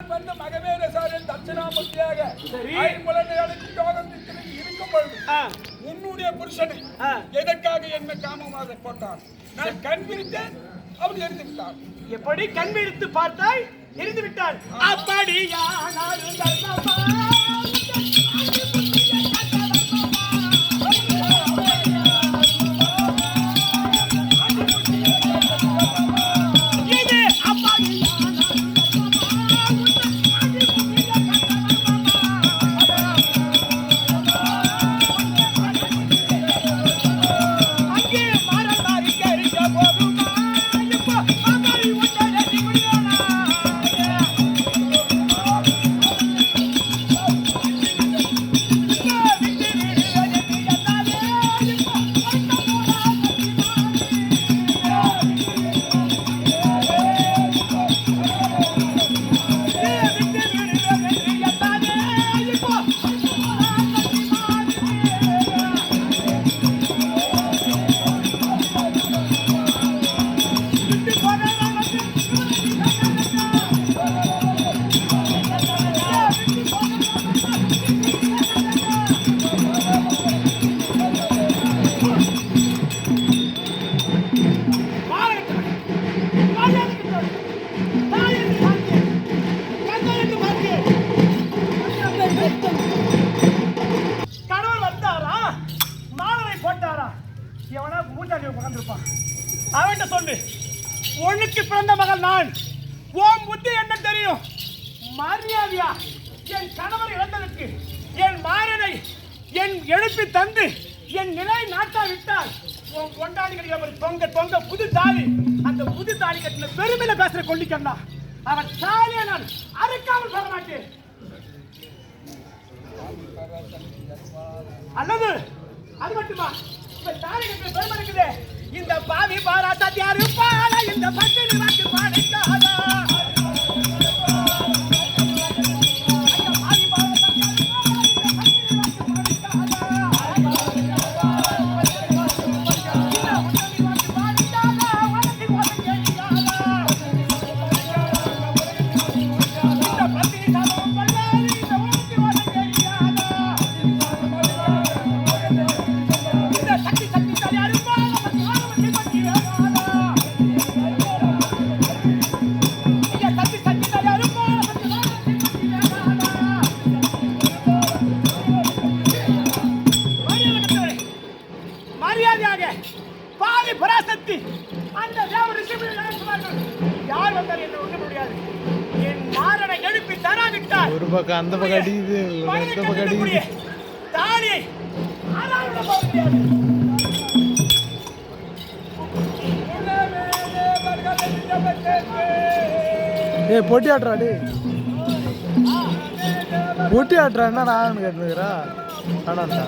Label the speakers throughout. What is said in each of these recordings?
Speaker 1: வந்து மகவேரசாரின் தட்சிணாமூர்த்தியாக ஐம்புலனைகளுக்கு யோகத்திற்கு இருக்கும் பொழுது உன்னுடைய புருஷனை எதற்காக என்ன காமமாக போட்டான்? நான் கண் விரித்தேன், அவன் எரிந்து விட்டான்.
Speaker 2: எப்படி கண் விரித்து பார்த்தாய்? எரிந்து விட்டான். அவன்கிட்ட சொல்லு, உனக்கு பிறந்த மகள் நான். உன் புத்தி என்ன தெரியும்? மரியாதையா என் கணவர் இழந்ததற்கு என் மாறனை என் எழுப்பி தந்து என் நிலை நாட்டா விட்டால் உன் கொண்டாடிகள் தொங்க தொங்க புது தாலி, அந்த புது தாலி கட்டின பெருமையில பேசுற கொல்லிக்கண்ணா. அவன் தாலியை நான் அறுக்காமல் சொல்ல மாட்டேன். அல்லது அது மட்டுமா, இப்ப தாலி கட்டின பெருமை இருக்குது. இந்த பாவி பாராட்டாத்தி யாரு பாட இந்த பத்திரி வாக்கு பாடிக்காதா? பாவி பராசக்தி அந்த தேவ ரிஷிகள் யார் வந்தார் என்று ஒண்ணு முடியாது. என் மாறனை எழுப்பி தராவிட்டார்
Speaker 3: ஒரு பக்கம் அந்த பக்கம் அடிக்குது, இந்த பக்கம் அடிக்குது.
Speaker 2: தாலியை ஆளாவிட போக முடியாது.
Speaker 3: ஏய் பொட்டி ஆட்றா, டே பொட்டி ஆட்றா. என்ன நான் கேட்டுக்கிறா ஆனாட்டா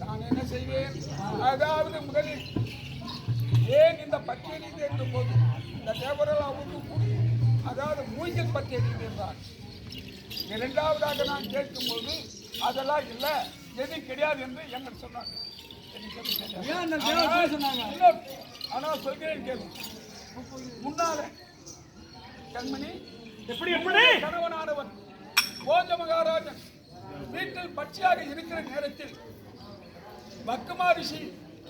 Speaker 1: நான் என்ன செய்வேன்? அதாவது முதலில் ஏன் இந்த பட்டியலை தேடும் போது இந்த தேவரெல்லாம் அதாவது மூய்கள் பட்டியலை தேர்ந்தார். இரண்டாவதாக நான் கேட்கும்போது அதெல்லாம் இல்லை, எதுவும் கிடையாது என்று என்ன சொன்னாங்க. ஆனால் சொல்கிறேன் கேள்வி. முன்னால கண்மணி
Speaker 2: எப்படி எப்படி
Speaker 1: கணவனானவன் போஜ மகாராஜன் வீட்டில் பட்சியாக இருக்கிற நேரத்தில் பக்குமா ரிஷி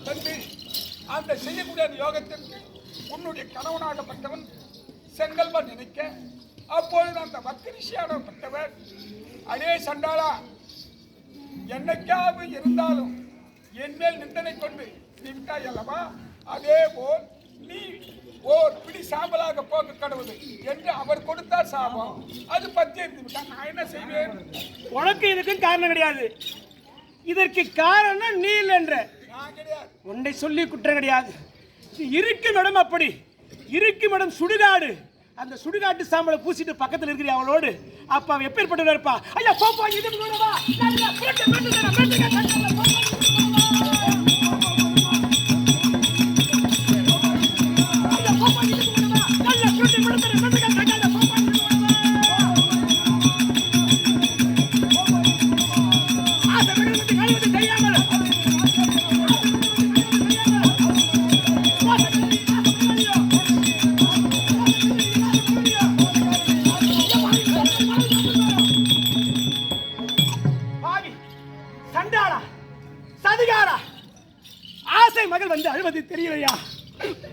Speaker 1: தந்து அந்த செய்யக்கூடிய யோகத்திற்கு உன்னுடைய கணவனாகப்பட்டவன் செங்கல்வன் நினைக்க, அப்பொழுது அந்த பக்தி ரிஷியாகப்பட்டவர் அடே சண்டாளா, என்னைக்காவது இருந்தாலும் என் மேல் நிந்தனை கொண்டு நீ விட்டாய் அல்லவா, அதே போல் நீ ஓர் பிடி சாம்பலாக போக்க கடவுது என்று அவர் கொடுத்தார் சாபம். அது பற்றி எரிந்து விட்டார். நான் என்ன செய்வேன்?
Speaker 2: உனக்கு இதுக்கும் காரணம் கிடையாது. இதற்கு காரணம் நீ இல்லை என்ற
Speaker 1: நான் கிடையாது.
Speaker 2: உன்னை சொல்லி குற்றம் கிடையாது. இருக்கும் இடம் அப்படி இருக்கும் இடம் சுடுகாடு. அந்த சுடுகாட்டு சாம்பலை பூசிட்டு பக்கத்தில் இருக்கிற அவளோடு அப்ப அவன் எப்பேற்பட்டு இருப்பா. ஐயா போப்பா, இது வா. மகள் வந்து அழுவது தெரியலையா?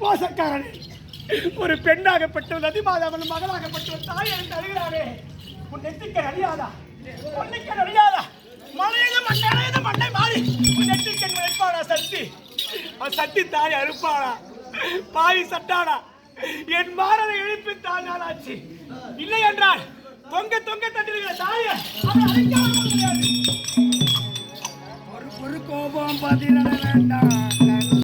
Speaker 2: மோசக்காரனே, ஒரு பெண்ணாகப்பட்ட நதிமாதாவன் மகளாகப்பட்ட தாய் என்று அழுகிறானே, உன் நெற்றிக்கண் அழியாதா? பொன்னிக்கண் அழியாதா? மலையது மண்ணை மாறி உன் நெற்றிக்கண் வைப்பாளா சக்தி? சக்தி தாய் அறுப்பாளா? பாவி சட்டாளா? என் மாறனை எழுப்பி தானாச்சு. இல்லை என்றால் தொங்க தட்டிருக்கிற தாயை அவரை அழிக்காமல் முடியாது. ஒரு கோபம் பார்த்தீங்க